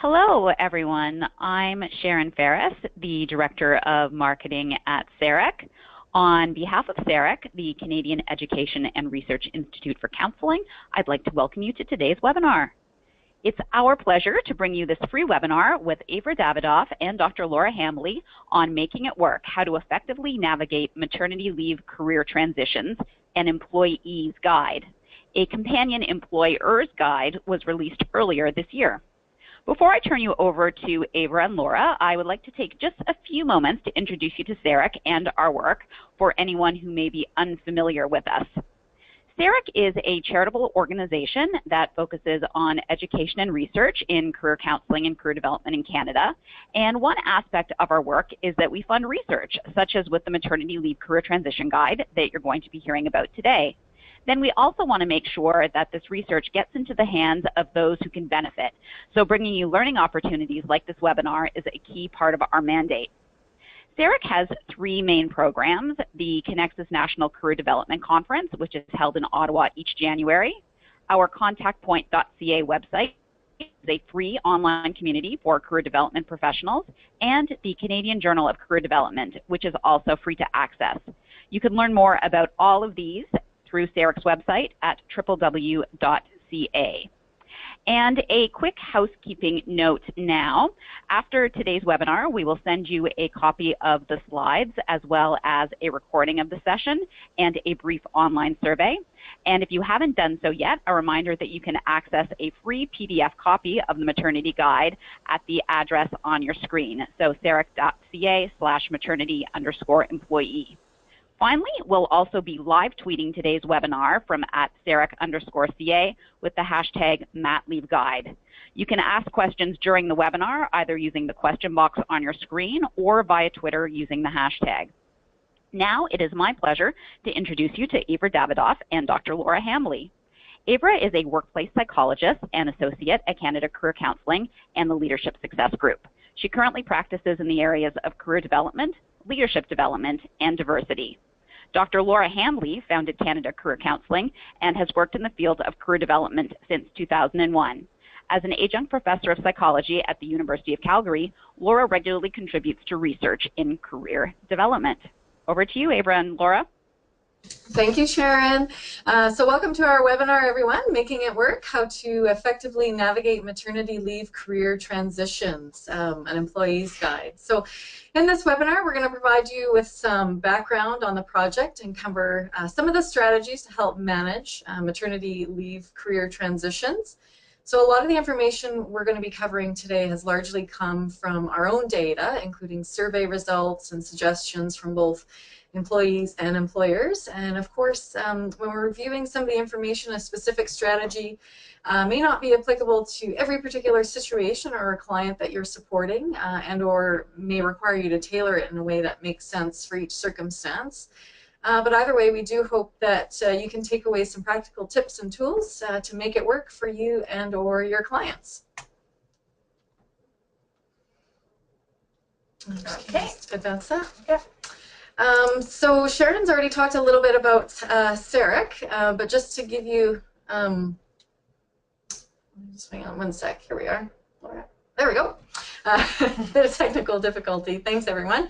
Hello, everyone. I'm Sharon Ferris, the Director of Marketing at CERIC. On behalf of CERIC, the Canadian Education and Research Institute for Counselling, I'd like to welcome you to today's webinar. It's our pleasure to bring you this free webinar with Avra Davidoff and Dr. Laura Hambley on Making It Work, how to effectively navigate maternity leave career transitions, an employee's guide. A companion employer's guide was released earlier this year. Before I turn you over to Avra and Laura, I would like to take just a few moments to introduce you to CERIC and our work for anyone who may be unfamiliar with us. CERIC is a charitable organization that focuses on education and research in career counseling and career development in Canada. And one aspect of our work is that we fund research, such as with the Maternity Leave Career Transition Guide that you're going to be hearing about today. Then we also want to make sure that this research gets into the hands of those who can benefit. So bringing you learning opportunities like this webinar is a key part of our mandate. CERIC has three main programs: the Connexus National Career Development Conference, which is held in Ottawa each January, our contactpoint.ca website is a free online community for career development professionals, and the Canadian Journal of Career Development, which is also free to access. You can learn more about all of these through CERIC's website at www.ca. And a quick housekeeping note now. After today's webinar, we will send you a copy of the slides as well as a recording of the session and a brief online survey. And if you haven't done so yet, a reminder that you can access a free PDF copy of the maternity guide at the address on your screen. So ceric.ca/maternity_employee. Finally, we'll also be live tweeting today's webinar from @CERIC_CA with the hashtag #MatLeaveGuide. You can ask questions during the webinar either using the question box on your screen or via Twitter using the hashtag. Now it is my pleasure to introduce you to Avra Davidoff and Dr. Laura Hambley. Avra is a workplace psychologist and associate at Canada Career Counselling and the Leadership Success Group. She currently practices in the areas of career development, leadership development, and diversity. Dr. Laura Hambley founded Canada Career Counselling and has worked in the field of career development since 2001. As an adjunct professor of psychology at the University of Calgary, Laura regularly contributes to research in career development. Over to you, Avra and Laura. Thank you, Sharon. So welcome to our webinar, everyone, Making It Work, how to effectively navigate maternity leave career transitions, an employee's guide. So in this webinar, we're going to provide you with some background on the project and cover some of the strategies to help manage maternity leave career transitions. So a lot of the information we're going to be covering today has largely come from our own data, including survey results and suggestions from both employees and employers. And of course, when we're reviewing some of the information, a specific strategy may not be applicable to every particular situation or a client that you're supporting, and or may require you to tailor it in a way that makes sense for each circumstance. But either way, we do hope that you can take away some practical tips and tools to make it work for you and or your clients. Okay, advance that. Yeah. So Sharon's already talked a little bit about CERIC, but just to give you, just hang on one sec, here we are. There we go. Bit of technical difficulty. Thanks, everyone.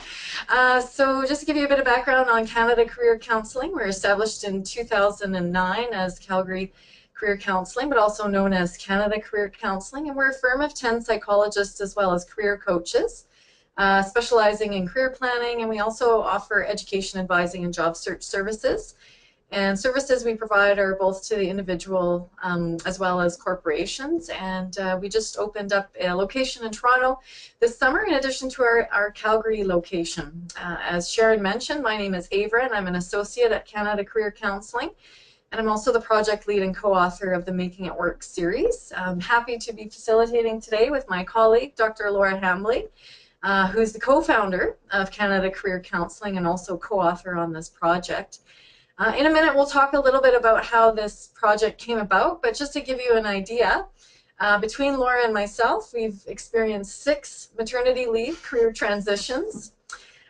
So just to give you a bit of background on Canada Career Counselling, we're established in 2009 as Calgary Career Counselling, but also known as Canada Career Counselling, and we're a firm of 10 psychologists as well as career coaches. Specializing in career planning, and we also offer education advising and job search services. And services we provide are both to the individual as well as corporations. And we just opened up a location in Toronto this summer in addition to our Calgary location. As Sharon mentioned, my name is Avra and I'm an associate at Canada Career Counselling. And I'm also the project lead and co-author of the Making It Work series. I'm happy to be facilitating today with my colleague, Dr. Laura Hambley, who's the co-founder of Canada Career Counselling and also co-author on this project. In a minute, we'll talk a little bit about how this project came about, but just to give you an idea, between Laura and myself, we've experienced 6 maternity leave career transitions,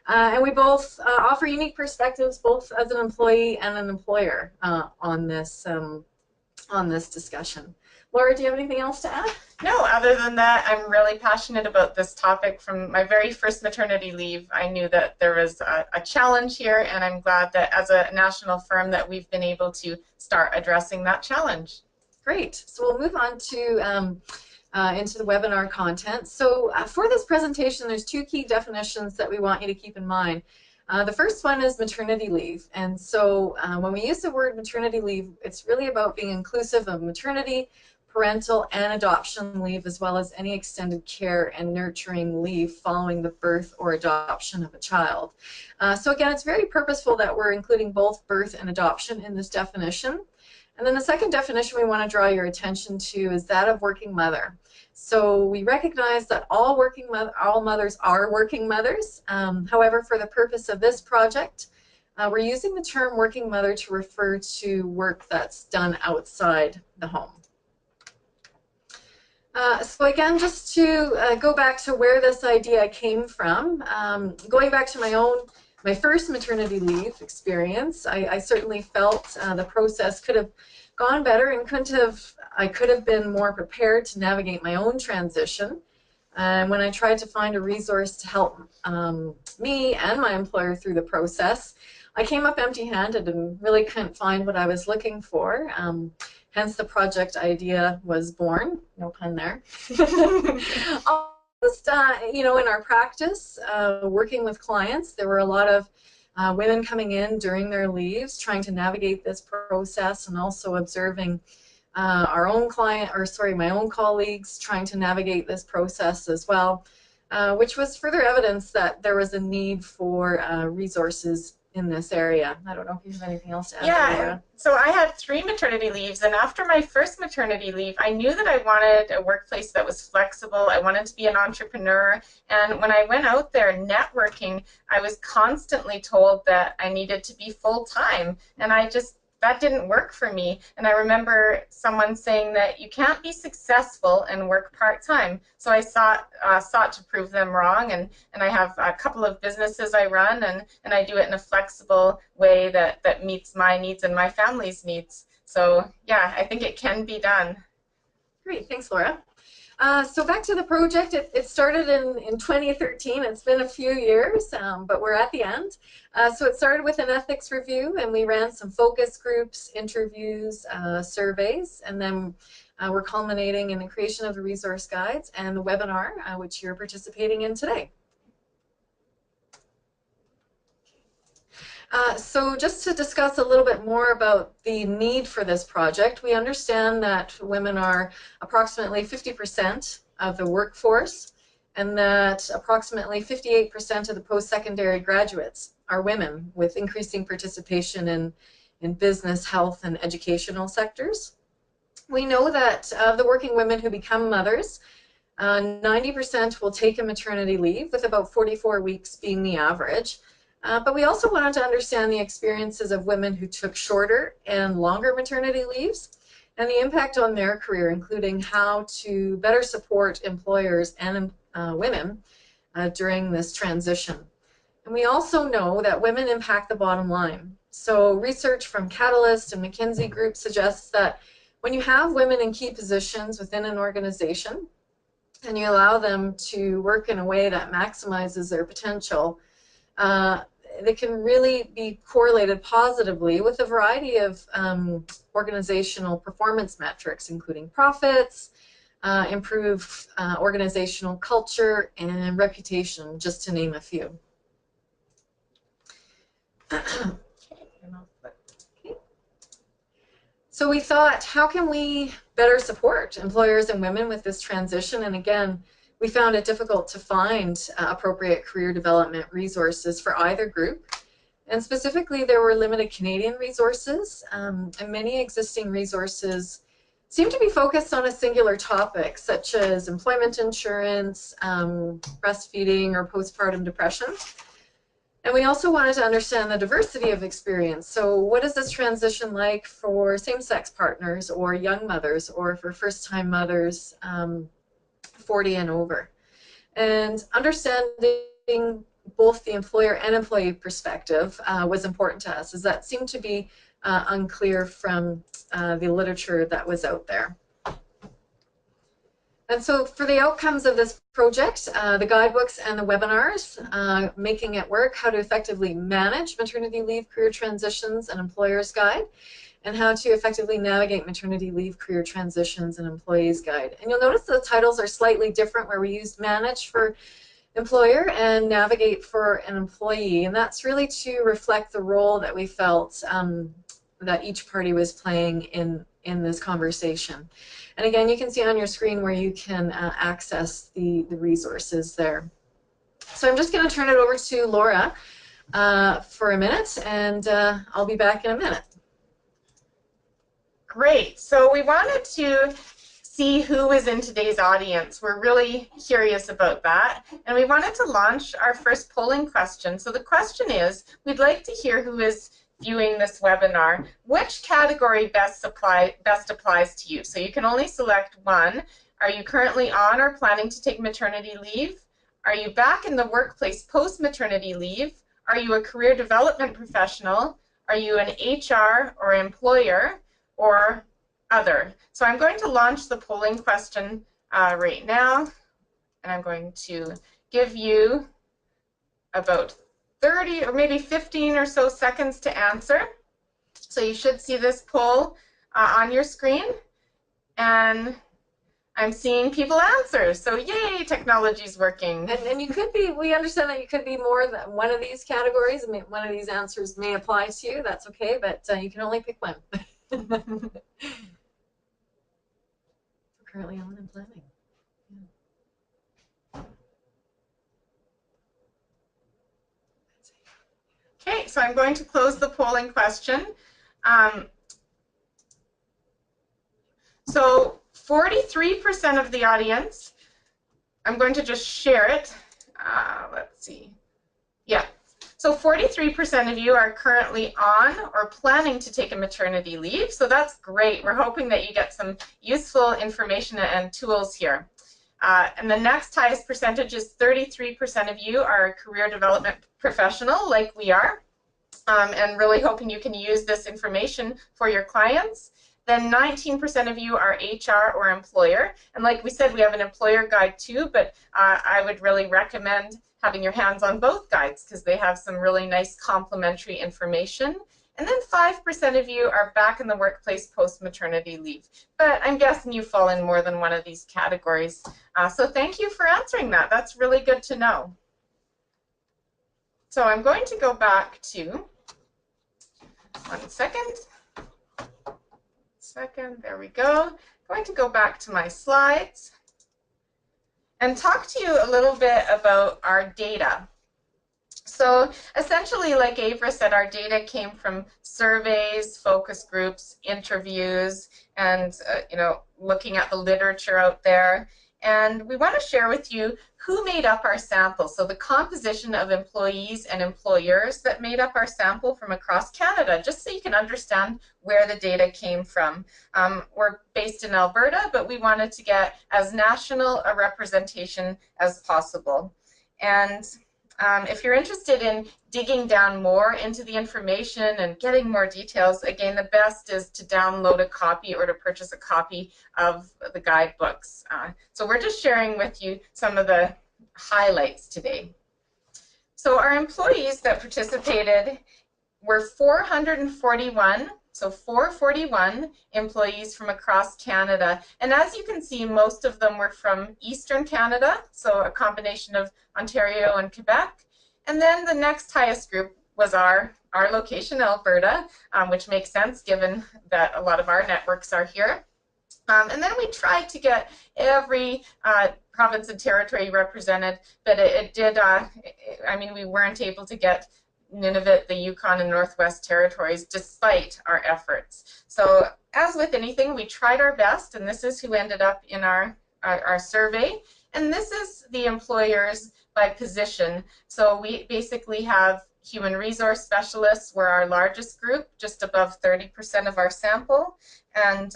and we both offer unique perspectives, both as an employee and an employer, on this discussion. Laura, do you have anything else to add? No, other than that, I'm really passionate about this topic. From my very first maternity leave, I knew that there was a challenge here, and I'm glad that as a national firm that we've been able to start addressing that challenge. Great. So we'll move on to into the webinar content. So for this presentation, there's two key definitions that we want you to keep in mind. The first one is maternity leave. And so when we use the word maternity leave, it's really about being inclusive of maternity, parental, and adoption leave, as well as any extended care and nurturing leave following the birth or adoption of a child. So again, it's very purposeful that we're including both birth and adoption in this definition. And then the second definition we want to draw your attention to is that of working mother. So we recognize that all mothers are working mothers. However, for the purpose of this project, we're using the term working mother to refer to work that's done outside the home. So again, just to go back to where this idea came from, going back to my first maternity leave experience, I certainly felt the process could have gone better and I could have been more prepared to navigate my own transition. When I tried to find a resource to help me and my employer through the process, I came up empty-handed and really couldn't find what I was looking for. Hence the project idea was born, no pun there. Just, in our practice, working with clients, there were a lot of women coming in during their leaves, trying to navigate this process, and also observing my own colleagues trying to navigate this process as well, which was further evidence that there was a need for resources in this area. I don't know if you have anything else to add. Yeah, so I had 3 maternity leaves, and after my first maternity leave, I knew that I wanted a workplace that was flexible. I wanted to be an entrepreneur, and when I went out there networking, I was constantly told that I needed to be full-time, and that didn't work for me. And I remember someone saying that you can't be successful and work part-time. So I sought to prove them wrong, and I have a couple of businesses I run, and I do it in a flexible way that meets my needs and my family's needs. So yeah, I think it can be done. Great, thanks, Laura. So back to the project, it started in 2013. It's been a few years, but we're at the end. So it started with an ethics review, and we ran some focus groups, interviews, surveys, and then we're culminating in the creation of the resource guides and the webinar, which you're participating in today. So just to discuss a little bit more about the need for this project, we understand that women are approximately 50% of the workforce, and that approximately 58% of the post-secondary graduates are women, with increasing participation in business, health, and educational sectors. We know that of the working women who become mothers, 90% will take a maternity leave, with about 44 weeks being the average. But we also wanted to understand the experiences of women who took shorter and longer maternity leaves and the impact on their career, including how to better support employers and women during this transition. And we also know that women impact the bottom line. So research from Catalyst and McKinsey Group suggests that when you have women in key positions within an organization and you allow them to work in a way that maximizes their potential, they can really be correlated positively with a variety of organizational performance metrics, including profits, improved organizational culture, and reputation, just to name a few. So we thought, how can we better support employers and women with this transition? And again, we found it difficult to find appropriate career development resources for either group. And specifically, there were limited Canadian resources, and many existing resources seem to be focused on a singular topic, such as employment insurance, breastfeeding, or postpartum depression. And we also wanted to understand the diversity of experience. So what is this transition like for same-sex partners or young mothers, or for first-time mothers 40 and over? And understanding both the employer and employee perspective was important to us, as that seemed to be unclear from the literature that was out there. And so for the outcomes of this project, the guidebooks and the webinars, Making It Work, How to Effectively Manage Maternity Leave Career Transitions, and Employer's Guide, and How to Effectively Navigate Maternity Leave Career Transitions, and Employee's Guide. And you'll notice the titles are slightly different, where we used Manage for employer and Navigate for an employee, and that's really to reflect the role that we felt that each party was playing in this conversation. And again, you can see on your screen where you can access the resources there. So I'm just going to turn it over to Laura for a minute, and I'll be back in a minute. Great. So we wanted to see who is in today's audience. We're really curious about that. And we wanted to launch our first polling question. So the question is, we'd like to hear who is viewing this webinar. Which category best applies to you? So you can only select one. Are you currently on or planning to take maternity leave? Are you back in the workplace post-maternity leave? Are you a career development professional? Are you an HR or employer, or other? So I'm going to launch the polling question right now, and I'm going to give you about 30 or maybe 15 or so seconds to answer. So you should see this poll on your screen, and I'm seeing people answer. So yay, technology's working. And you could be, we understand that you could be more than one of these categories. I mean, one of these answers may apply to you. That's okay, but you can only pick one. Currently on and planning. Okay, so I'm going to close the polling question. So 43% of the audience, I'm going to just share it. Let's see. Yeah. So 43% of you are currently on or planning to take a maternity leave. So that's great. We're hoping that you get some useful information and tools here. And the next highest percentage is 33% of you are a career development professional, like we are, and really hoping you can use this information for your clients. Then 19% of you are HR or employer. And like we said, we have an employer guide too, but I would really recommend having your hands on both guides because they have some really nice complementary information. And then 5% of you are back in the workplace post-maternity leave. But I'm guessing you fall in more than one of these categories. So thank you for answering that. That's really good to know. So I'm going to go back to, one second. There we go. I'm going to go back to my slides and talk to you a little bit about our data. So essentially, like Avra said, our data came from surveys, focus groups, interviews, and looking at the literature out there. And we want to share with you who made up our sample. So the composition of employees and employers that made up our sample from across Canada, just so you can understand where the data came from. We're based in Alberta, but we wanted to get as national a representation as possible. And if you're interested in digging down more into the information and getting more details, again, the best is to download a copy or to purchase a copy of the guidebooks. So we're just sharing with you some of the highlights today. So our employees that participated were 441. So 441 employees from across Canada. And as you can see, most of them were from Eastern Canada, so a combination of Ontario and Quebec. And then the next highest group was our location, Alberta, which makes sense given that a lot of our networks are here. And then we tried to get every province and territory represented, but it did, I mean, we weren't able to get Nunavut, the Yukon, and Northwest Territories, despite our efforts. So as with anything, we tried our best, and this is who ended up in our survey. And this is the employers by position. So we basically have human resource specialists were our largest group, just above 30% of our sample, and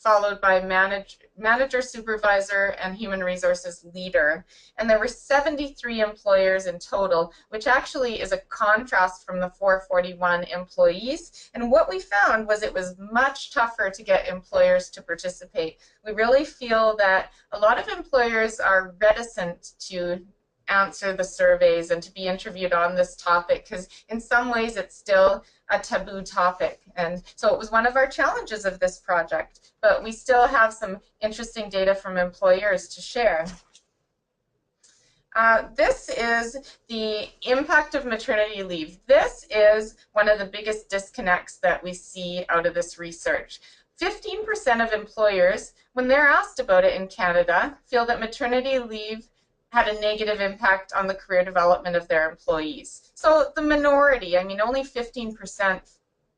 followed by manager, supervisor, and human resources leader. And there were 73 employers in total, which actually is a contrast from the 441 employees. And what we found was it was much tougher to get employers to participate. We really feel that a lot of employers are reticent to answer the surveys and to be interviewed on this topic, because in some ways it's still a taboo topic. And so it was one of our challenges of this project, but we still have some interesting data from employers to share. This is the impact of maternity leave. This is one of the biggest disconnects that we see out of this research. 15% of employers, when they're asked about it in Canada, feel that maternity leave had a negative impact on the career development of their employees. So the minority, I mean, only 15%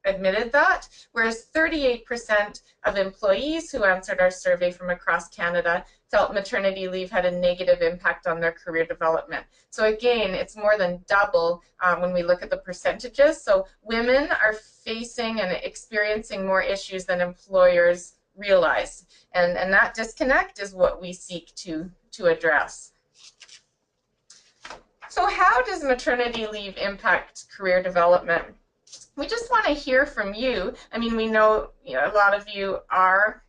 admitted that, whereas 38% of employees who answered our survey from across Canada felt maternity leave had a negative impact on their career development. So again, it's more than double when we look at the percentages. So women are facing and experiencing more issues than employers realize. And that disconnect is what we seek to address. So how does maternity leave impact career development? We just want to hear from you. I mean, we know, a lot of you are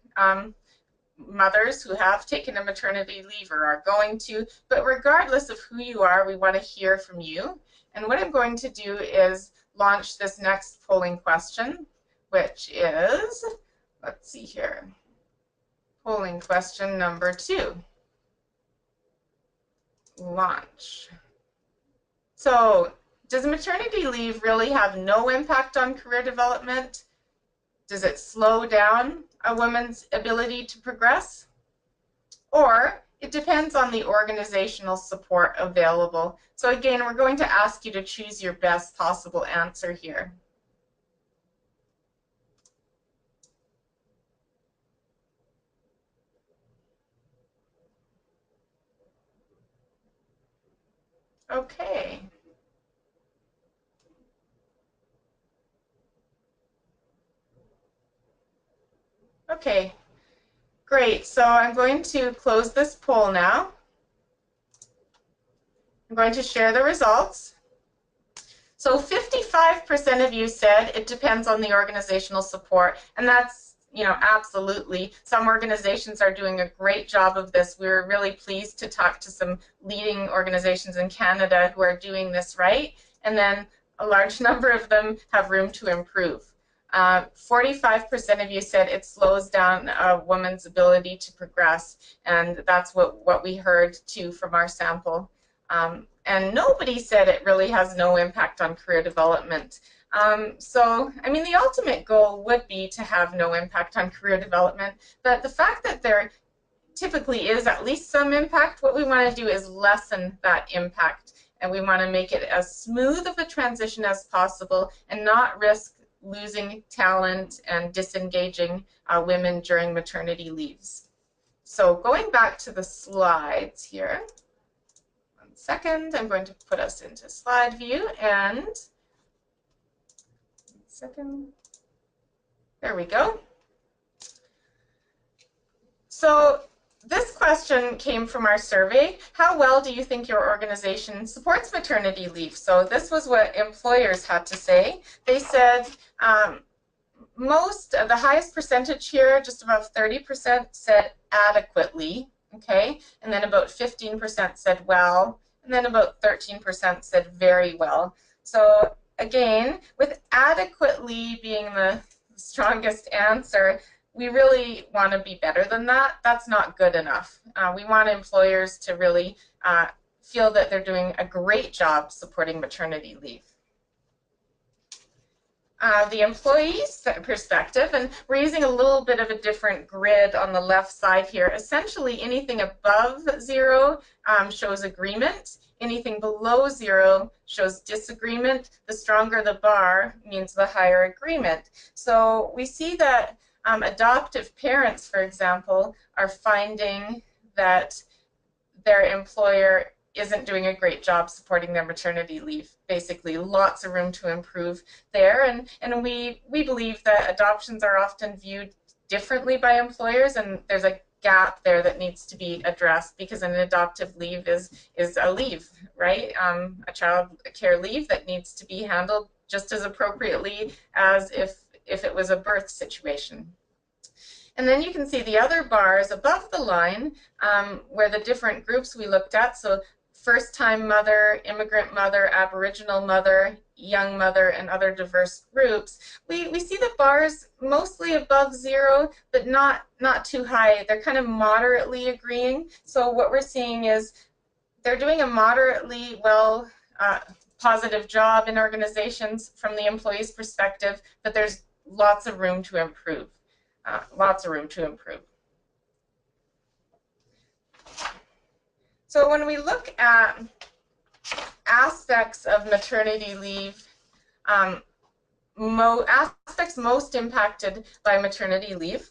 mothers who have taken a maternity leave or are going to, but regardless of who you are, we want to hear from you. And what I'm going to do is launch this next polling question, which is, let's see here, polling question number 2. Launch. So, does maternity leave really have no impact on career development? Does it slow down a woman's ability to progress? Or it depends on the organizational support available. So again, we're going to ask you to choose your best possible answer here. Okay. Okay, great. So I'm going to close this poll now. I'm going to share the results. So 55% of you said it depends on the organizational support, and that's, absolutely. Some organizations are doing a great job of this. We're really pleased to talk to some leading organizations in Canada who are doing this right, and then a large number of them have room to improve. 45% of you said it slows down a woman's ability to progress, and that's what we heard too from our sample. And nobody said it really has no impact on career development. So, I mean, the ultimate goal would be to have no impact on career development, but the fact that there typically is at least some impact, what we want to do is lessen that impact, and we want to make it as smooth of a transition as possible and not risk losing talent and disengaging women during maternity leaves. So going back to the slides here, 1 second, I'm going to put us into slide view, and 1 second, there we go. So this question came from our survey. How well do you think your organization supports maternity leave? So this was what employers had to say. They said the highest percentage here, just above 30%, said adequately, okay? And then about 15% said well, and then about 13% said very well. So again, with adequately being the strongest answer, we really want to be better than that. That's not good enough. We want employers to really feel that they're doing a great job supporting maternity leave. The employee's perspective, and we're using a little bit of a different grid on the left side here. Essentially, anything above 0 shows agreement. Anything below 0 shows disagreement. The stronger the bar means the higher agreement. So we see that adoptive parents, for example, are finding that their employer isn't doing a great job supporting their maternity leave. Basically, lots of room to improve there, and we believe that adoptions are often viewed differently by employers, and there's a gap there that needs to be addressed, because an adoptive leave is a leave, right? A child care leave that needs to be handled just as appropriately as if it was a birth situation. And then you can see the other bars above the line where the different groups we looked at. So first-time mother, immigrant mother, Aboriginal mother, young mother, and other diverse groups. We see the bars mostly above 0, but not too high. They're kind of moderately agreeing. So what we're seeing is they're doing a moderately well positive job in organizations from the employee's perspective, but there's lots of room to improve. Lots of room to improve. So when we look at aspects of maternity leave, aspects most impacted by maternity leave,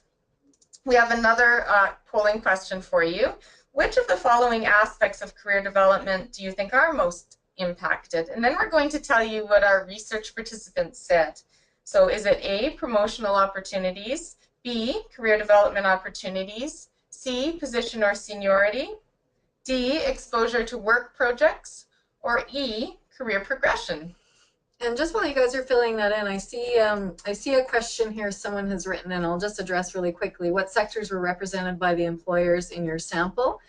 we have another polling question for you. Which of the following aspects of career development do you think are most impacted? And then we're going to tell you what our research participants said. So is it A, promotional opportunities, B, career development opportunities, C, position or seniority, D, exposure to work projects, or E, career progression? And just while you guys are filling that in, I see a question here someone has written, and I'll just address really quickly. What sectors were represented by the employers in your sample?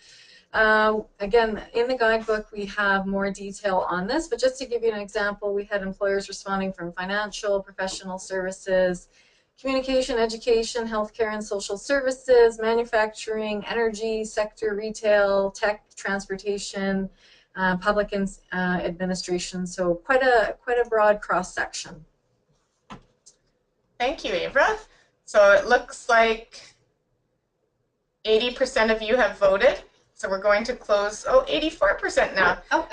Again, in the guidebook we have more detail on this, but just to give you an example, we had employers responding from financial, professional services, communication, education, healthcare and social services, manufacturing, energy sector, retail, tech, transportation, public administration. So quite a broad cross section. Thank you, Avra. So it looks like 80% of you have voted. So we're going to close, 84% now. Oh,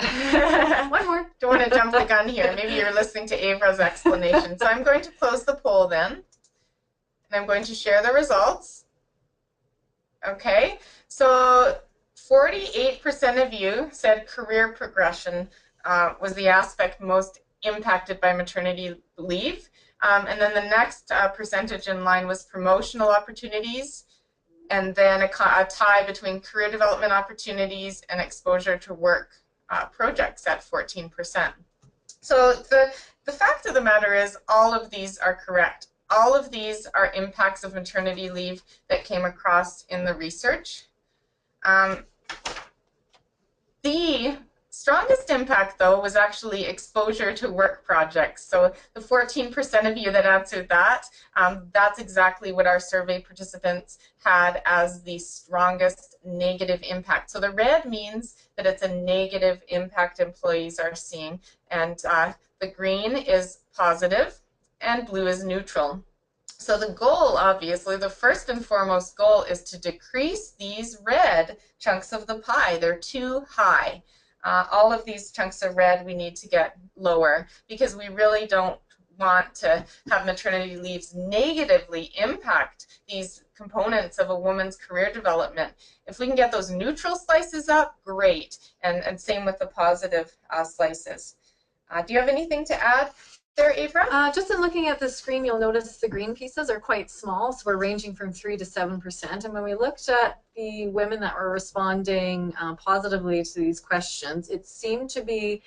one more. Don't want to jump the gun here. Maybe you're listening to Avra's explanation. So I'm going to close the poll then. And I'm going to share the results. Okay, so 48% of you said career progression was the aspect most impacted by maternity leave. And then the next percentage in line was promotional opportunities, and then a tie between career development opportunities and exposure to work projects at 14%. So the fact of the matter is all of these are correct. All of these are impacts of maternity leave that came across in the research. The strongest impact, though, was actually exposure to work projects. So the 14% of you that answered that, that's exactly what our survey participants had as the strongest negative impact. So the red means that it's a negative impact employees are seeing, and the green is positive, and blue is neutral. So the goal, obviously, the first and foremost goal is to decrease these red chunks of the pie. They're too high. All of these chunks of red we need to get lower, because we really don't want to have maternity leaves negatively impact these components of a woman's career development. If we can get those neutral slices up, great, and same with the positive slices. Do you have anything to add there, Avra? Just in looking at the screen, you'll notice the green pieces are quite small, so we're ranging from 3 to 7%. And when we looked at the women that were responding positively to these questions, it seemed to be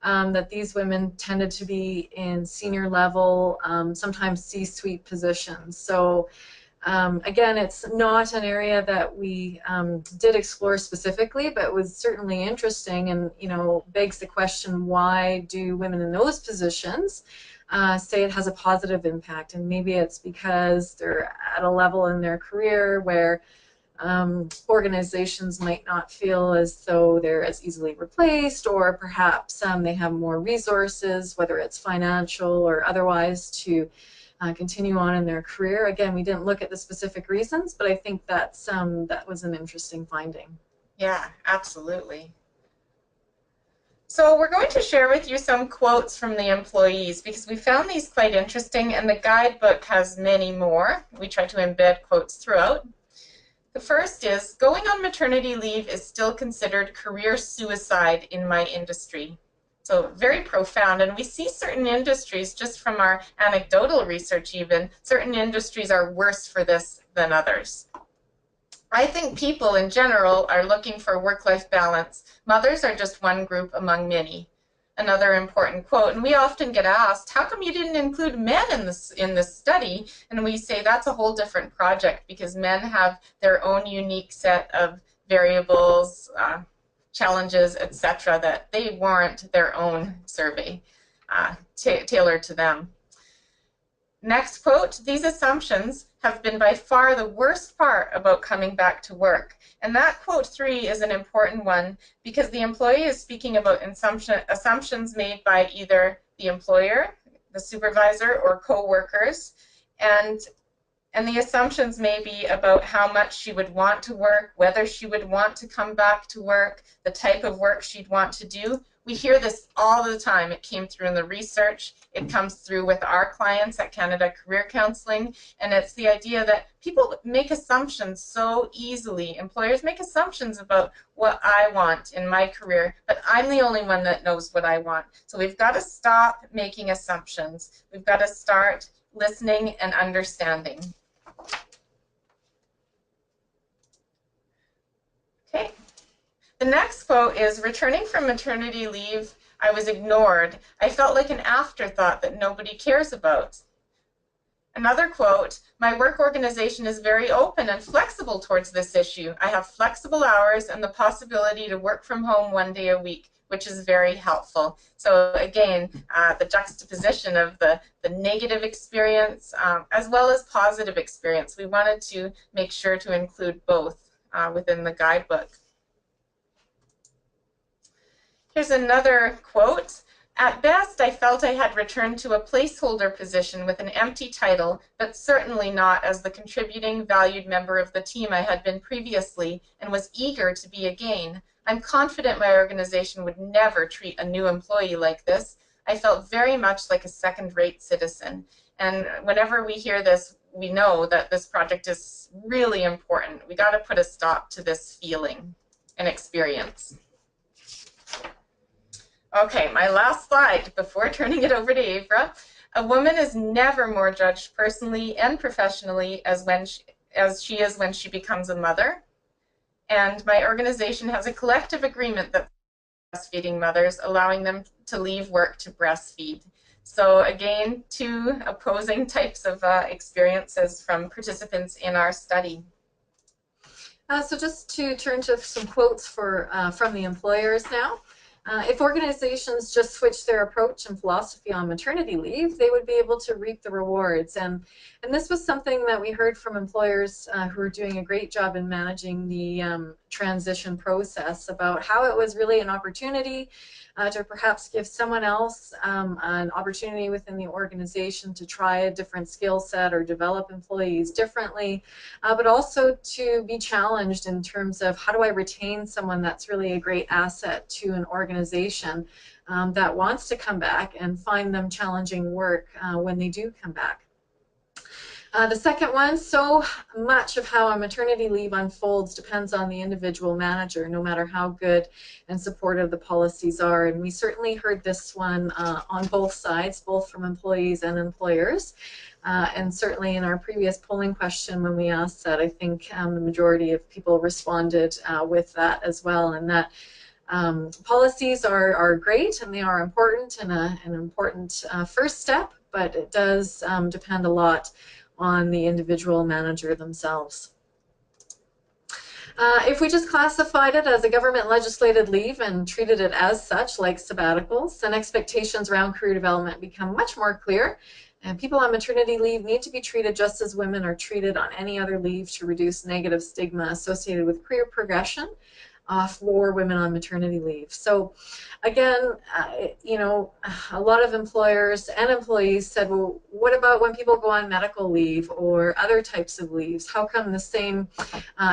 that these women tended to be in senior level, sometimes C-suite positions. So again, it's not an area that we did explore specifically, but it was certainly interesting, and begs the question, why do women in those positions say it has a positive impact? And maybe it's because they're at a level in their career where organizations might not feel as though they're as easily replaced, or perhaps they have more resources, whether it's financial or otherwise, to continue on in their career. Again, we didn't look at the specific reasons, but I think that's that was an interesting finding. Yeah, absolutely. So we're going to share with you some quotes from the employees, because we found these quite interesting, and the guidebook has many more. We try to embed quotes throughout. The first is, going on maternity leave is still considered career suicide in my industry. So very profound, and we see certain industries, just from our anecdotal research even, certain industries are worse for this than others. I think people in general are looking for work-life balance. Mothers are just one group among many. Another important quote, and we often get asked, how come you didn't include men in this study? And we say that's a whole different project because men have their own unique set of variables, challenges, etc., that they warrant their own survey tailored to them. Next quote, these assumptions have been by far the worst part about coming back to work. And that quote 3 is an important one because the employee is speaking about assumptions made by either the employer, the supervisor, or co-workers. And the assumptions may be about how much she would want to work, whether she would want to come back to work, the type of work she'd want to do. We hear this all the time. It came through in the research. It comes through with our clients at Canada Career Counselling. And it's the idea that people make assumptions so easily. Employers make assumptions about what I want in my career, but I'm the only one that knows what I want. So we've got to stop making assumptions. We've got to start listening and understanding. Okay. The next quote is, returning from maternity leave, I was ignored. I felt like an afterthought that nobody cares about. Another quote, my work organization is very open and flexible towards this issue. I have flexible hours and the possibility to work from home 1 day a week, which is very helpful. So again, the juxtaposition of the negative experience as well as positive experience. We wanted to make sure to include both within the guidebook. Here's another quote. At best, I felt I had returned to a placeholder position with an empty title, but certainly not as the contributing, valued member of the team I had been previously and was eager to be again. I'm confident my organization would never treat a new employee like this. I felt very much like a second-rate citizen. And whenever we hear this, we know that this project is really important. We got to put a stop to this feeling and experience. Okay, my last slide before turning it over to Avra. A woman is never more judged personally and professionally as she is when she becomes a mother. And my organization has a collective agreement that breastfeeding mothers, allowing them to leave work to breastfeed. So again, 2 opposing types of experiences from participants in our study. So just to turn to some quotes from the employers now. If organizations just switch their approach and philosophy on maternity leave, they would be able to reap the rewards. And this was something that we heard from employers who are doing a great job in managing the transition process, about how it was really an opportunity to perhaps give someone else an opportunity within the organization to try a different skill set or develop employees differently, but also to be challenged in terms of how do I retain someone that's really a great asset to an organization that wants to come back and find them challenging work when they do come back. The second one, so much of how a maternity leave unfolds depends on the individual manager, no matter how good and supportive the policies are. And we certainly heard this one on both sides, both from employees and employers. And certainly in our previous polling question when we asked that, I think the majority of people responded with that as well. And that policies are great and they are important and an important first step, but it does depend a lot on the individual manager themselves. If we just classified it as a government legislated leave and treated it as such, like sabbaticals, then expectations around career development become much more clear. And people on maternity leave need to be treated just as women are treated on any other leave to reduce negative stigma associated with career progression for women on maternity leave. So again, you know, a lot of employers and employees said, well, what about when people go on medical leave or other types of leaves? How come the same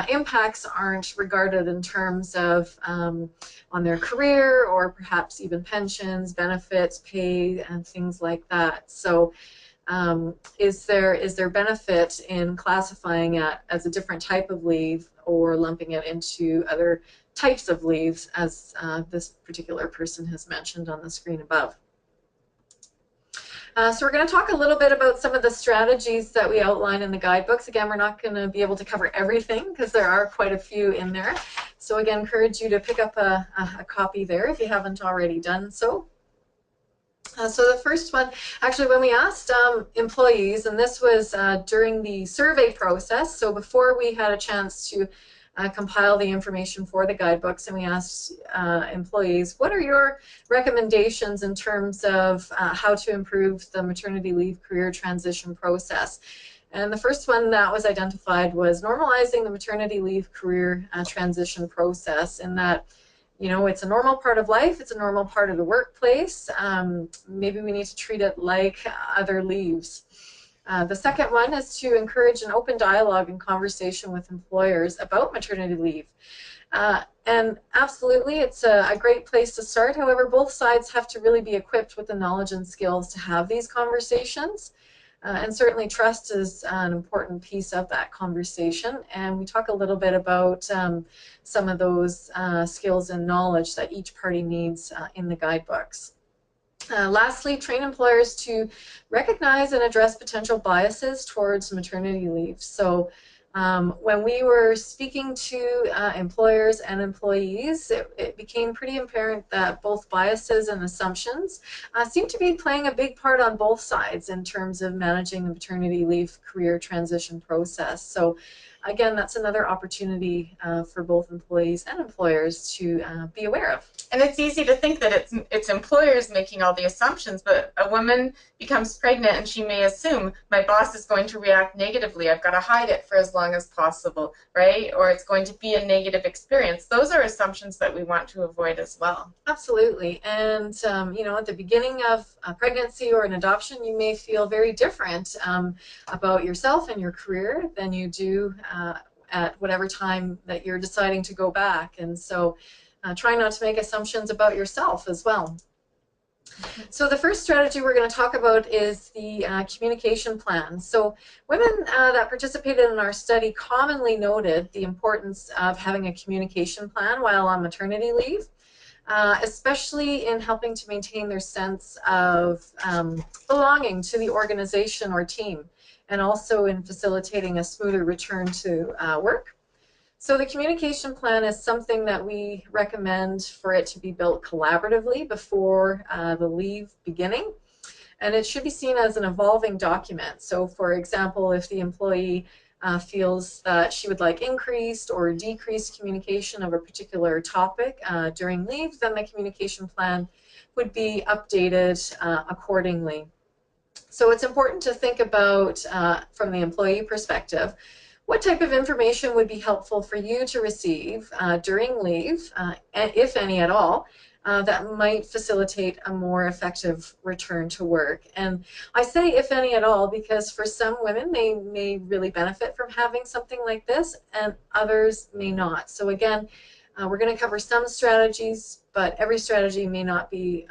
impacts aren't regarded in terms of on their career or perhaps even pensions, benefits, pay, and things like that? So is there benefit in classifying it as a different type of leave or lumping it into other types of leaves, as this particular person has mentioned on the screen above? So we're going to talk a little bit about some of the strategies that we outline in the guidebooks. Again, we're not going to be able to cover everything because there are quite a few in there. So again, encourage you to pick up a copy there if you haven't already done so. So the first one, actually, when we asked employees, and this was during the survey process, so before we had a chance to compile the information for the guidebooks, and we asked employees, what are your recommendations in terms of how to improve the maternity leave career transition process? And the first one that was identified was normalizing the maternity leave career transition process, in that, you know, it's a normal part of life, it's a normal part of the workplace. Maybe we need to treat it like other leaves. The second one is to encourage an open dialogue and conversation with employers about maternity leave. And absolutely, it's a great place to start. However, both sides have to really be equipped with the knowledge and skills to have these conversations. And certainly trust is an important piece of that conversation. And we talk a little bit about some of those skills and knowledge that each party needs in the guidebooks. Lastly, train employers to recognize and address potential biases towards maternity leave. So when we were speaking to employers and employees, it became pretty apparent that both biases and assumptions seem to be playing a big part on both sides in terms of managing the maternity leave career transition process. So again, that's another opportunity for both employees and employers to be aware of. And it's easy to think that it's employers making all the assumptions, but a woman becomes pregnant and she may assume my boss is going to react negatively. I've got to hide it for as long as possible, right? Or it's going to be a negative experience. Those are assumptions that we want to avoid as well. Absolutely. And, you know, at the beginning of a pregnancy or an adoption, you may feel very different about yourself and your career than you do at whatever time that you're deciding to go back. And so try not to make assumptions about yourself as well. So the first strategy we're going to talk about is the communication plan. So women that participated in our study commonly noted the importance of having a communication plan while on maternity leave, especially in helping to maintain their sense of belonging to the organization or team, and also in facilitating a smoother return to work. So the communication plan is something that we recommend for it to be built collaboratively before the leave beginning, and it should be seen as an evolving document. So for example, if the employee feels that she would like increased or decreased communication of a particular topic during leave, then the communication plan would be updated accordingly. So it's important to think about, from the employee perspective, what type of information would be helpful for you to receive during leave, if any at all, that might facilitate a more effective return to work. And I say if any at all because for some women, they may really benefit from having something like this, and others may not. So again, we're going to cover some strategies, but every strategy may not be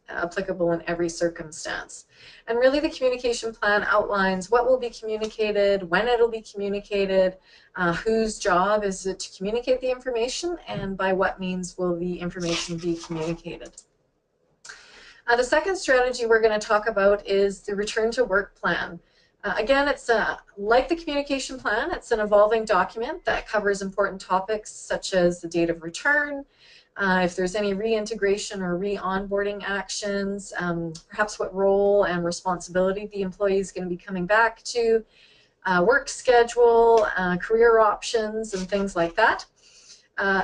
applicable in every circumstance. And really the communication plan outlines what will be communicated, when it'll be communicated, whose job is it to communicate the information, and by what means will the information be communicated. The second strategy we're going to talk about is the return to work plan. Again, it's like the communication plan, it's an evolving document that covers important topics such as the date of return, if there's any reintegration or re-onboarding actions, perhaps what role and responsibility the employee is going to be coming back to, work schedule, career options, and things like that.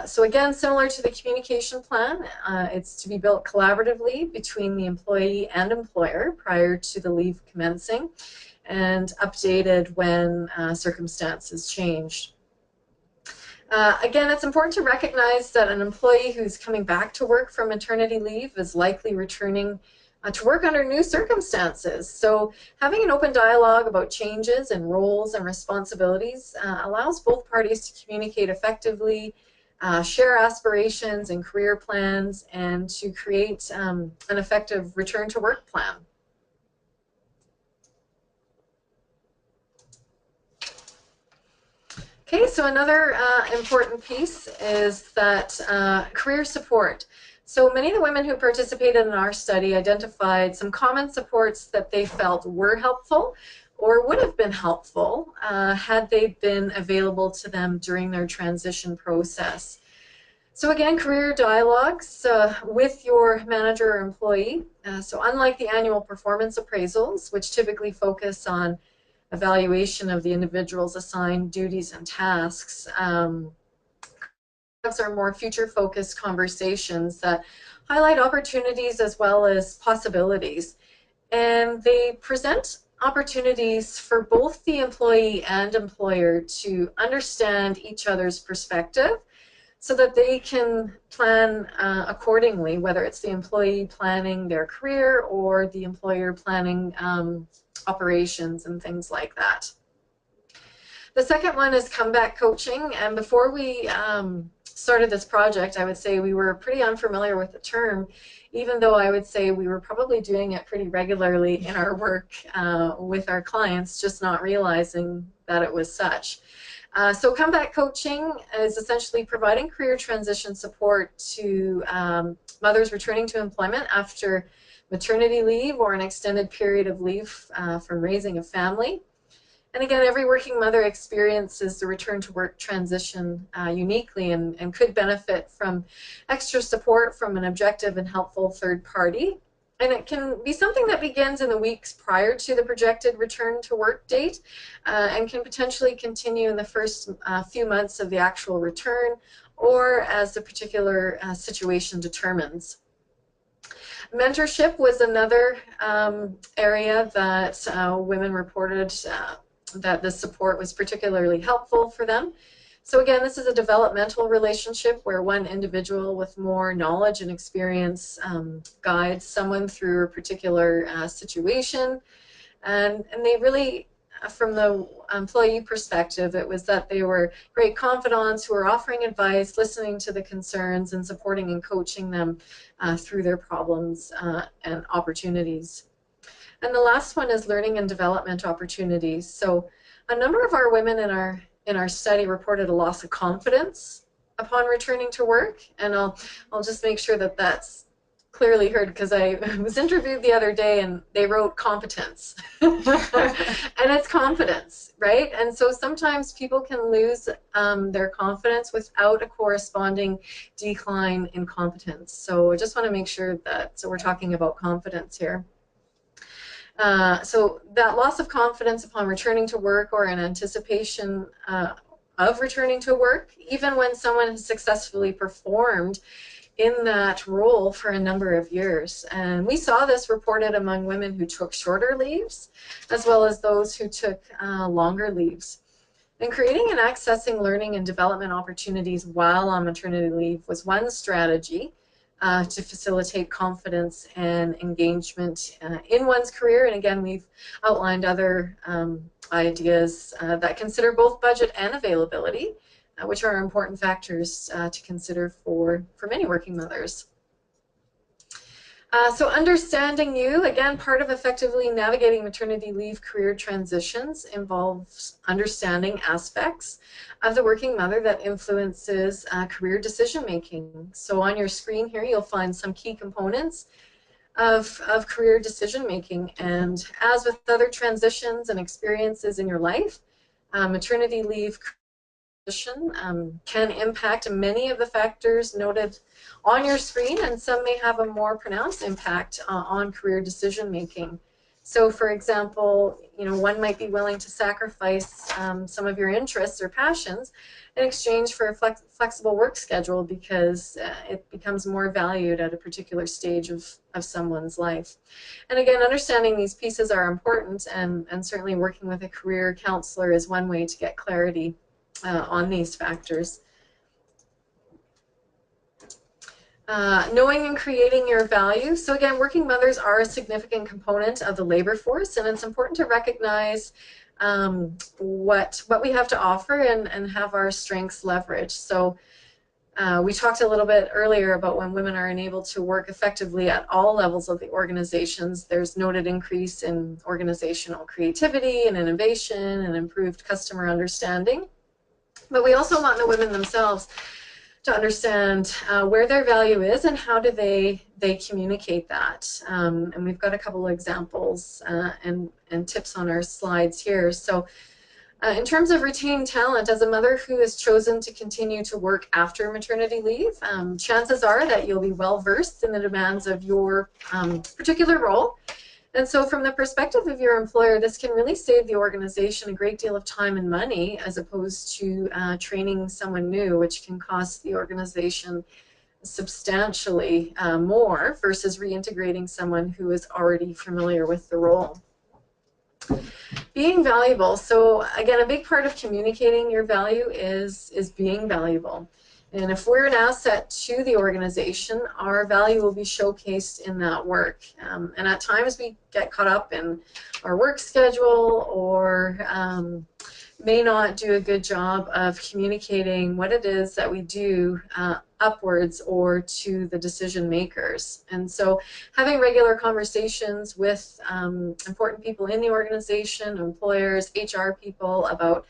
So again, similar to the communication plan, it's to be built collaboratively between the employee and employer prior to the leave commencing, and updated when circumstances change. Again, it's important to recognize that an employee who's coming back to work from maternity leave is likely returning to work under new circumstances. So having an open dialogue about changes in roles and responsibilities allows both parties to communicate effectively, share aspirations and career plans, and to create an effective return to work plan. Okay, so another important piece is that career support. So many of the women who participated in our study identified some common supports that they felt were helpful or would have been helpful had they been available to them during their transition process. So again, career dialogues with your manager or employee. So unlike the annual performance appraisals, which typically focus on evaluation of the individual's assigned duties and tasks, are more future-focused conversations that highlight opportunities as well as possibilities. And they present opportunities for both the employee and employer to understand each other's perspective so that they can plan accordingly, whether it's the employee planning their career or the employer planning operations and things like that. The second one is comeback coaching, and before we started this project, I would say we were pretty unfamiliar with the term, even though I would say we were probably doing it pretty regularly in our work with our clients, just not realizing that it was such. So comeback coaching is essentially providing career transition support to mothers returning to employment after maternity leave or an extended period of leave from raising a family. And again, every working mother experiences the return to work transition uniquely and could benefit from extra support from an objective and helpful third party. And it can be something that begins in the weeks prior to the projected return to work date and can potentially continue in the first few months of the actual return or as the particular situation determines. Mentorship was another area that women reported that the support was particularly helpful for them. So again, this is a developmental relationship where one individual with more knowledge and experience guides someone through a particular situation. And they really, from the employee perspective, it was that they were great confidants who were offering advice, listening to the concerns, and supporting and coaching them through their problems and opportunities. And the last one is learning and development opportunities. So a number of our women in our study reported a loss of confidence upon returning to work, and I'll just make sure that that's clearly heard because I was interviewed the other day and they wrote competence. And it's confidence, right? And so sometimes people can lose their confidence without a corresponding decline in competence. So I just want to make sure that, so we're talking about confidence here. So that loss of confidence upon returning to work or in anticipation of returning to work, even when someone has successfully performed in that role for a number of years. And we saw this reported among women who took shorter leaves, as well as those who took longer leaves. And creating and accessing learning and development opportunities while on maternity leave was one strategy to facilitate confidence and engagement in one's career. And again, we've outlined other ideas that consider both budget and availability, which are important factors to consider for many working mothers. So understanding you, again, part of effectively navigating maternity leave career transitions involves understanding aspects of the working mother that influences career decision making. So on your screen here, you'll find some key components of career decision making. And as with other transitions and experiences in your life, maternity leave can impact many of the factors noted on your screen, and some may have a more pronounced impact on career decision making. So for example, one might be willing to sacrifice some of your interests or passions in exchange for a flexible work schedule because it becomes more valued at a particular stage of someone's life. And again, understanding these pieces are important, and certainly working with a career counselor is one way to get clarity on these factors. Knowing and creating your value. So again, working mothers are a significant component of the labor force, and it's important to recognize what we have to offer and have our strengths leveraged. So we talked a little bit earlier about when women are enabled to work effectively at all levels of the organizations, there's noted increase in organizational creativity and innovation and improved customer understanding. But we also want the women themselves to understand where their value is and how do they communicate that. And we've got a couple of examples and tips on our slides here. So in terms of retaining talent, as a mother who has chosen to continue to work after maternity leave, chances are that you'll be well versed in the demands of your particular role. And so from the perspective of your employer, this can really save the organization a great deal of time and money, as opposed to training someone new, which can cost the organization substantially more versus reintegrating someone who is already familiar with the role. Being valuable. So again, a big part of communicating your value is being valuable. And if we're an asset to the organization, our value will be showcased in that work. And at times we get caught up in our work schedule, or may not do a good job of communicating what it is that we do upwards or to the decision makers. And so having regular conversations with important people in the organization, employers, HR people, about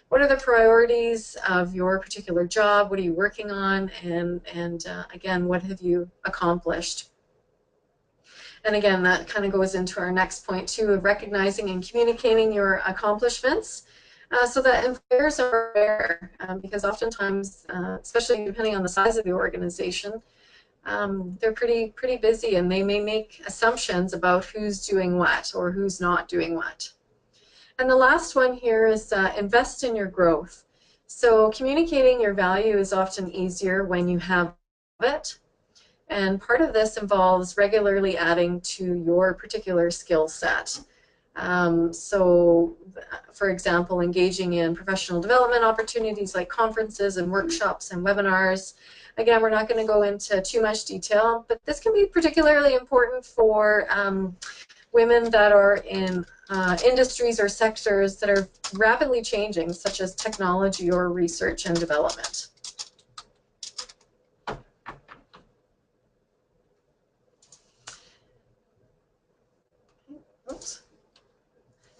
what are the priorities of your particular job, what are you working on, and again, what have you accomplished? And again, that kind of goes into our next point too, of recognizing and communicating your accomplishments so that employers are aware, because oftentimes, especially depending on the size of the organization, they're pretty busy, and they may make assumptions about who's doing what or who's not doing what. And the last one here is invest in your growth. So communicating your value is often easier when you have it. And part of this involves regularly adding to your particular skill set. So, for example, engaging in professional development opportunities like conferences and workshops and webinars. Again, we're not going to go into too much detail, but this can be particularly important for women that are in industries or sectors that are rapidly changing, such as technology or research and development. Oops.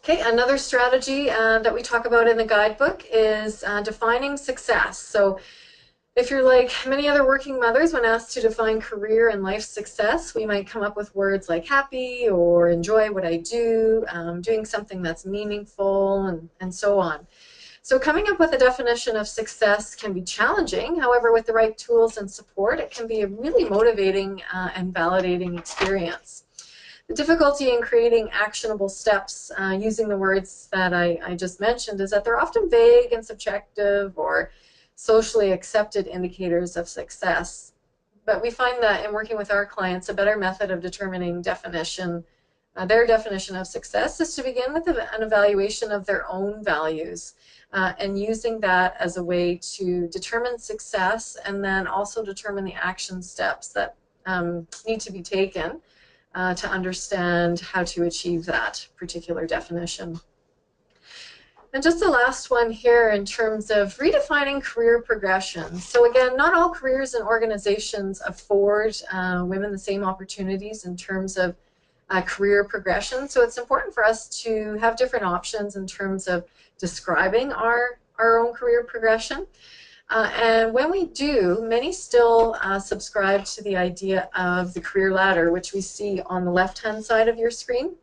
Okay, another strategy that we talk about in the guidebook is defining success. So if you're like many other working mothers, when asked to define career and life success, we might come up with words like happy or enjoy what I do, doing something that's meaningful, and so on. So coming up with a definition of success can be challenging. However, with the right tools and support, it can be a really motivating and validating experience. The difficulty in creating actionable steps using the words that I just mentioned is that they're often vague and subjective, or socially accepted indicators of success. But we find that in working with our clients, a better method of determining their definition of success is to begin with an evaluation of their own values and using that as a way to determine success, and then also determine the action steps that need to be taken to understand how to achieve that particular definition. And just the last one here in terms of redefining career progression. So again, not all careers and organizations afford women the same opportunities in terms of career progression. So it's important for us to have different options in terms of describing our own career progression. And when we do, many still subscribe to the idea of the career ladder, which we see on the left-hand side of your screen.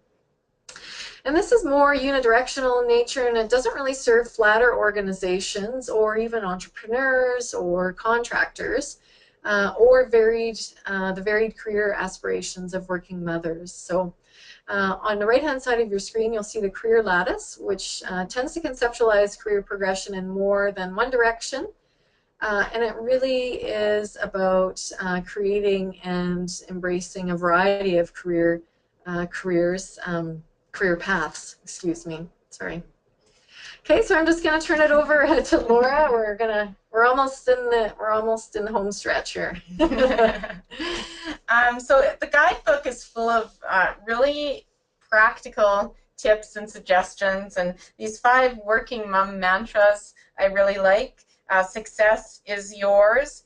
And this is more unidirectional in nature, and it doesn't really serve flatter organizations or even entrepreneurs or contractors or the varied career aspirations of working mothers. So on the right-hand side of your screen, you'll see the career lattice, which tends to conceptualize career progression in more than one direction. And it really is about creating and embracing a variety of career paths, excuse me, sorry. Okay, so I'm just going to turn it over to Laura. We're almost in the home stretch here. So the guidebook is full of really practical tips and suggestions, and these 5 working mom mantras I really like. Success is yours.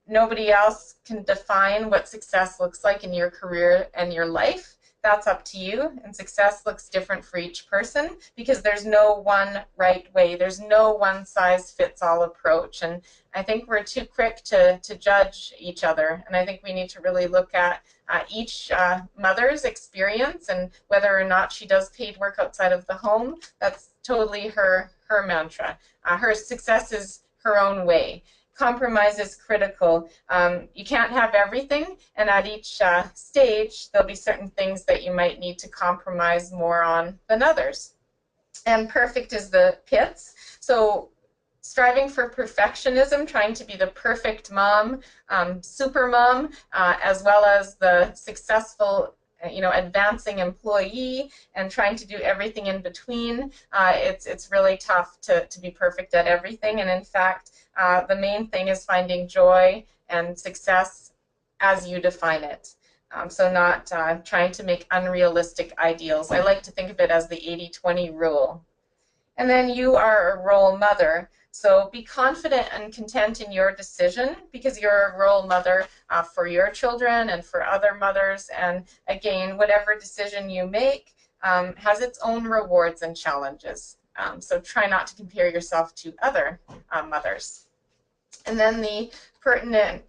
Nobody else can define what success looks like in your career and your life. that's up to you, and success looks different for each person because there's no one right way. There's no one size fits all approach, and I think we're too quick to judge each other, and I think we need to really look at each mother's experience and whether or not she does paid work outside of the home. That's totally her mantra. Her success is her own way. Compromise is critical. You can't have everything, and at each stage there'll be certain things that you might need to compromise more on than others. And perfect is the pits. So striving for perfectionism, trying to be the perfect mom, super mom, as well as the successful, advancing employee, and trying to do everything in between. It's really tough to be perfect at everything. And in fact, the main thing is finding joy and success as you define it. So not trying to make unrealistic ideals. I like to think of it as the 80-20 rule. And then you are a role mother. So be confident and content in your decision because you're a role mother for your children and for other mothers. And again, whatever decision you make has its own rewards and challenges. So try not to compare yourself to other mothers. And then the pertinent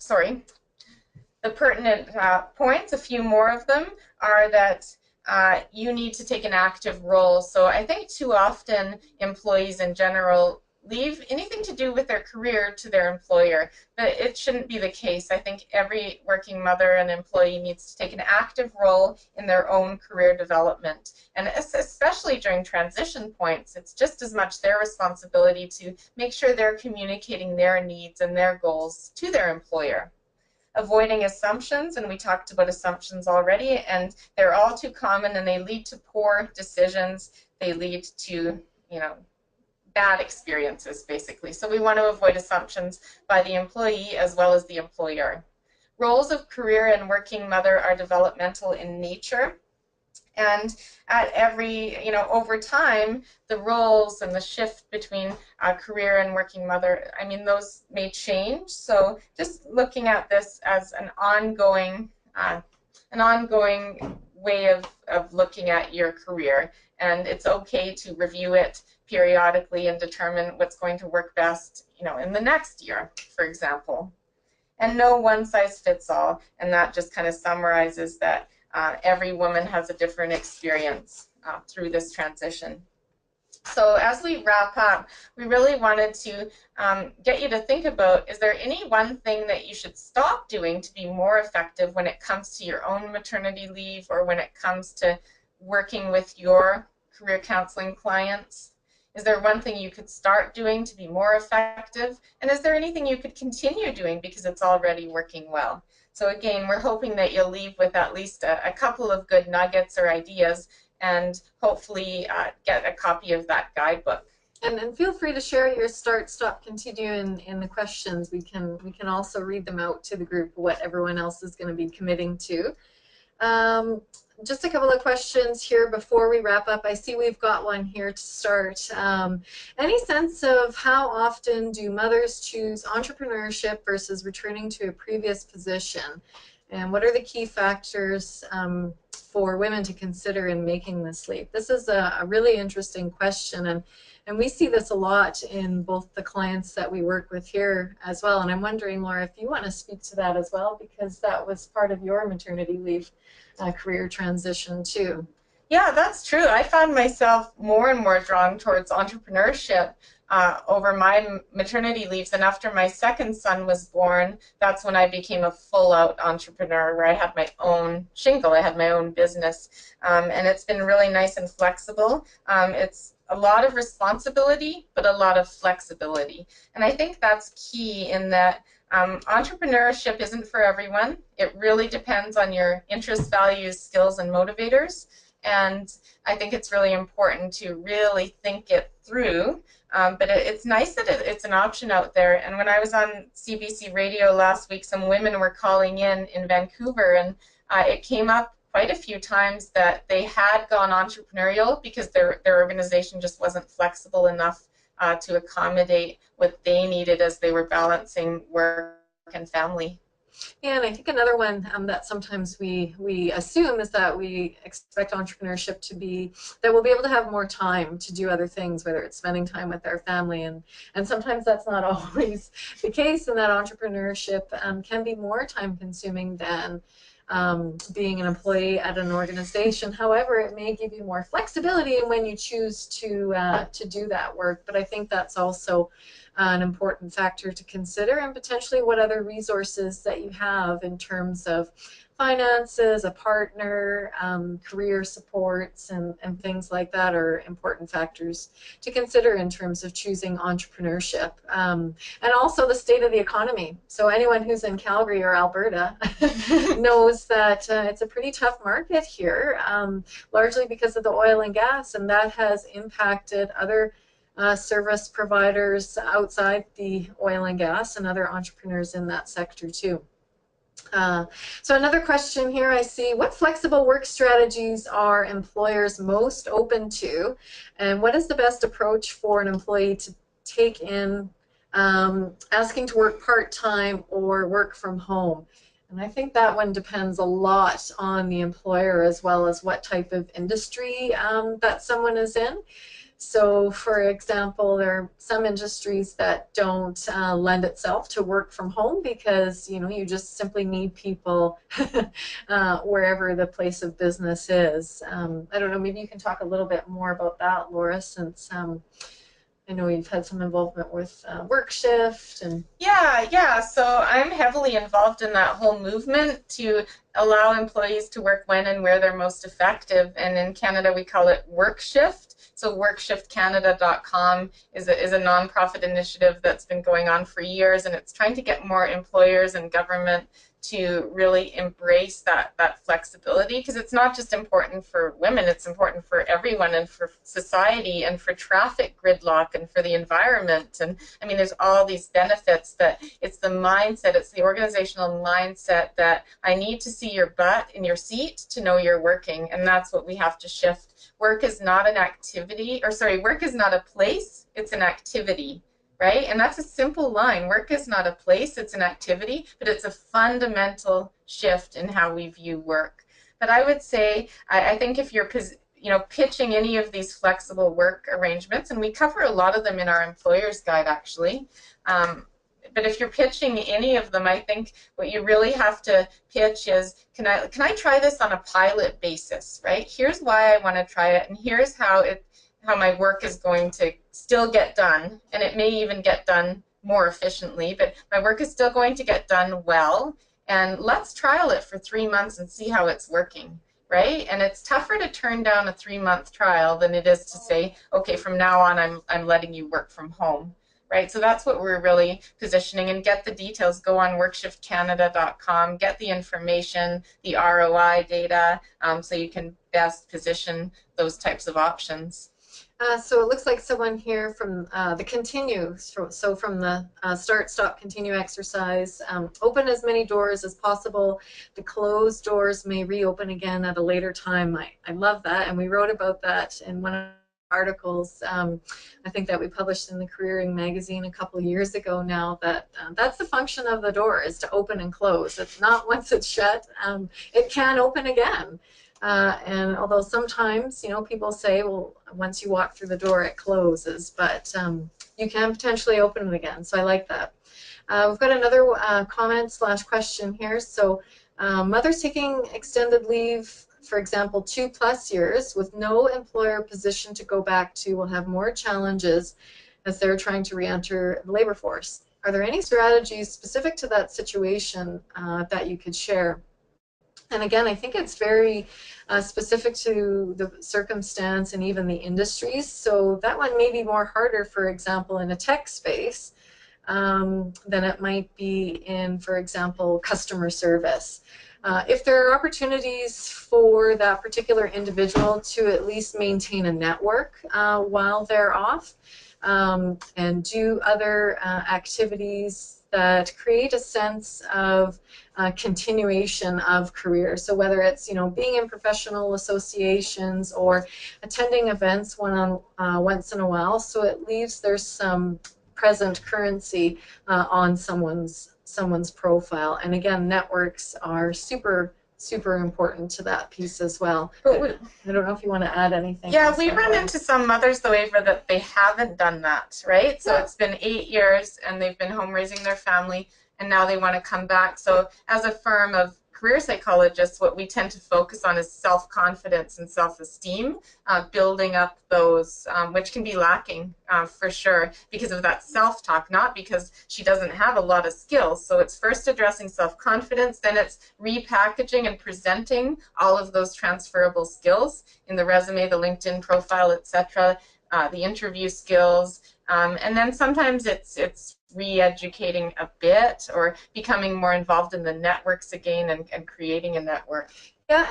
points, a few more of them, are that you need to take an active role. So I think too often employees in general leave anything to do with their career to their employer, but it shouldn't be the case. I think every working mother and employee needs to take an active role in their own career development, and especially during transition points, it's just as much their responsibility to make sure they're communicating their needs and their goals to their employer. Avoiding assumptions, and we talked about assumptions already, and they're all too common, and they lead to poor decisions. They lead to, bad experiences, basically. So we want to avoid assumptions by the employee as well as the employer. Roles of career and working mother are developmental in nature, and at every, over time, the roles and the shift between career and working mother, those may change. So just looking at this as an ongoing way of looking at your career, and it's okay to review it periodically and determine what's going to work best, in the next year, for example. And no one size fits all, and that just kind of summarizes that every woman has a different experience through this transition. So as we wrap up, we really wanted to get you to think about, is there any one thing that you should stop doing to be more effective when it comes to your own maternity leave or when it comes to working with your career counseling clients? Is there one thing you could start doing to be more effective? And is there anything you could continue doing because it's already working well? So again, we're hoping that you'll leave with at least a couple of good nuggets or ideas, and hopefully get a copy of that guidebook. And feel free to share your start, stop, continue in the questions. We can also read them out to the group, what everyone else is going to be committing to. Just a couple of questions here before we wrap up. I see we've got one here to start. Any sense of how often do mothers choose entrepreneurship versus returning to a previous position? And what are the key factors for women to consider in making this leap? This is a really interesting question, and we see this a lot in both the clients that we work with here as well. And I'm wondering, Laura, if you want to speak to that as well, because that was part of your maternity leave career transition too. Yeah, that's true. I found myself more and more drawn towards entrepreneurship over my maternity leaves, and after my second son was born, that's when I became a full-out entrepreneur, where I had my own shingle, I had my own business, and it's been really nice and flexible. It's a lot of responsibility, but a lot of flexibility, and I think that's key in that entrepreneurship isn't for everyone. It really depends on your interests, values, skills, and motivators. And I think it's really important to really think it through. But it's nice that it's an option out there. And when I was on CBC Radio last week, some women were calling in Vancouver, and it came up quite a few times that they had gone entrepreneurial because their organization just wasn't flexible enough to accommodate what they needed as they were balancing work and family. And I think another one that sometimes we assume is that we expect entrepreneurship to be that we'll be able to have more time to do other things, whether it's spending time with our family, and sometimes that's not always the case, and that entrepreneurship can be more time consuming than being an employee at an organization. However, it may give you more flexibility in when you choose to do that work. But I think that's also an important factor to consider, and potentially what other resources that you have in terms of finances, a partner, career supports, and things like that are important factors to consider in terms of choosing entrepreneurship. And also the state of the economy. So anyone who's in Calgary or Alberta knows that it's a pretty tough market here, largely because of the oil and gas, and that has impacted other service providers outside the oil and gas and other entrepreneurs in that sector too. So another question here I see, what flexible work strategies are employers most open to, and what is the best approach for an employee to take in asking to work part-time or work from home? And I think that one depends a lot on the employer as well as what type of industry that someone is in. So, for example, there are some industries that don't lend itself to work from home because, you just simply need people wherever the place of business is. I don't know, maybe you can talk a little bit more about that, Laura, since I know you've had some involvement with work shift and... Yeah. So I'm heavily involved in that whole movement to allow employees to work when and where they're most effective. And in Canada, we call it work shift. So workshiftcanada.com is a nonprofit initiative that's been going on for years, and it's trying to get more employers and government to really embrace that flexibility, because it's not just important for women, it's important for everyone and for society and for traffic gridlock and for the environment. And I mean, there's all these benefits. That it's the mindset, it's the organizational mindset that I need to see your butt in your seat to know you're working, and that's what we have to shift. Work is not an activity, or sorry, work is not a place, it's an activity. Right? And that's a simple line. Work is not a place, it's an activity, but it's a fundamental shift in how we view work. But I would say, I think if you're pitching any of these flexible work arrangements, and we cover a lot of them in our employer's guide actually, but if you're pitching any of them, I think what you really have to pitch is, can I try this on a pilot basis, right? Here's why I want to try it, and here's how my work is going to still get done, and it may even get done more efficiently, but my work is still going to get done well, and let's trial it for 3 months and see how it's working, right? And it's tougher to turn down a 3-month trial than it is to say, okay, from now on I'm letting you work from home, right? So that's what we're really positioning, and get the details. Go on workshiftcanada.com, get the information, the ROI data, so you can best position those types of options. So it looks like someone here from the continue, so from the start, stop, continue exercise, open as many doors as possible. The closed doors may reopen again at a later time. I love that, and we wrote about that in one of our articles, I think that we published in the Careering magazine a couple of years ago now, that that's the function of the door, is to open and close. It's not once it's shut, it can open again. And although sometimes, people say, well, once you walk through the door, it closes, but you can potentially open it again. So I like that. We've got another comment/question here. So mothers taking extended leave, for example, 2+ years with no employer position to go back to, will have more challenges as they're trying to re-enter the labor force. Are there any strategies specific to that situation that you could share? And again, I think it's very specific to the circumstance and even the industries. So that one may be more harder, for example, in a tech space than it might be in, for example, customer service. If there are opportunities for that particular individual to at least maintain a network while they're off, and do other activities that create a sense of continuation of career. So whether it's being in professional associations or attending events once in a while, so it leaves there's some present currency on someone's someone's profile. And again, networks are super important to that piece as well. But I don't know if you want to add anything. Yeah, we run into some mothers, though, Ava, that they haven't done that, right? So it's been 8 years and they've been home raising their family, and now they want to come back. So as a firm of career psychologists, what we tend to focus on is self-confidence and self-esteem, building up those, which can be lacking for sure because of that self-talk, not because she doesn't have a lot of skills. So it's first addressing self-confidence, then it's repackaging and presenting all of those transferable skills in the resume, the LinkedIn profile, etc., the interview skills, and then sometimes it's re-educating a bit or becoming more involved in the networks again and creating a network. Yeah,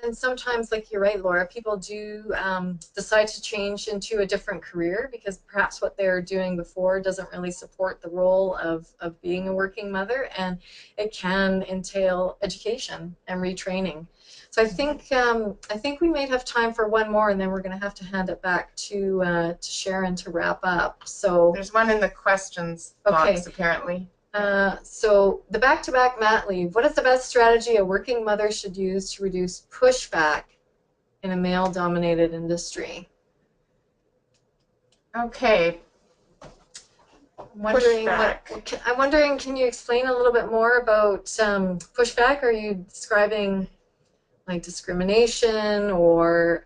and sometimes, like you're right, Laura, people do decide to change into a different career because perhaps what they're doing before doesn't really support the role of being a working mother, and it can entail education and retraining. So I think we may have time for one more, and then we're going to have to hand it back to Sharon to wrap up. So there's one in the questions box, apparently. So the back-to-back mat leave. What is the best strategy a working mother should use to reduce pushback in a male-dominated industry? Okay. I'm wondering, can you explain a little bit more about pushback? Are you describing like discrimination or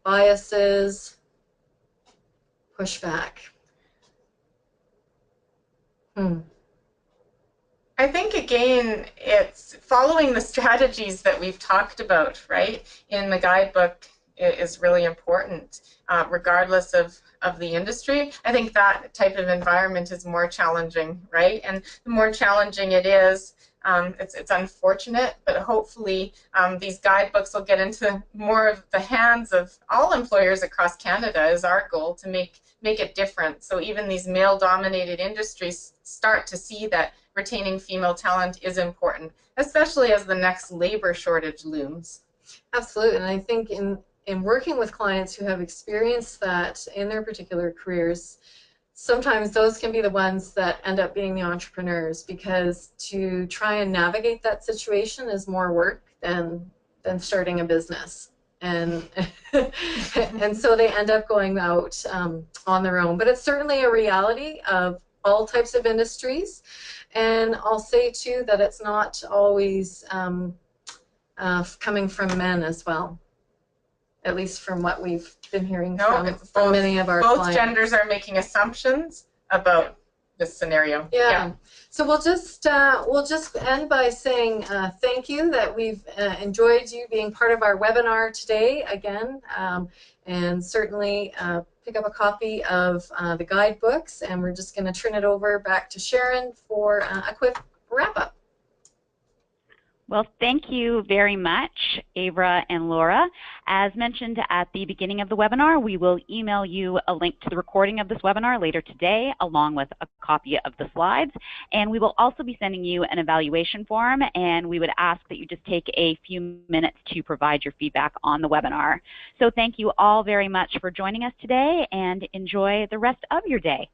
biases? Pushback. I think, again, it's following the strategies that we've talked about, right, in the guidebook is really important, regardless of the industry. I think that type of environment is more challenging, right? And the more challenging it is, it's unfortunate, but hopefully these guidebooks will get into more of the hands of all employers across Canada is our goal, to make it different. So even these male-dominated industries start to see that retaining female talent is important, especially as the next labor shortage looms. Absolutely, and I think in working with clients who have experienced that in their particular careers, sometimes those can be the ones that end up being the entrepreneurs, because to try and navigate that situation is more work than starting a business. And and so they end up going out on their own. But it's certainly a reality of all types of industries. And I'll say too that it's not always coming from men as well, at least from what we've been hearing from many of our clients. Both genders are making assumptions about this scenario. Yeah. So we'll just end by saying thank you, that we've enjoyed you being part of our webinar today again, and certainly pick up a copy of the guidebooks, and we're just going to turn it over back to Sharon for a quick wrap-up. Well, thank you very much, Avra and Laura. As mentioned at the beginning of the webinar, we will email you a link to the recording of this webinar later today, along with a copy of the slides. And we will also be sending you an evaluation form, and we would ask that you just take a few minutes to provide your feedback on the webinar. So thank you all very much for joining us today, and enjoy the rest of your day.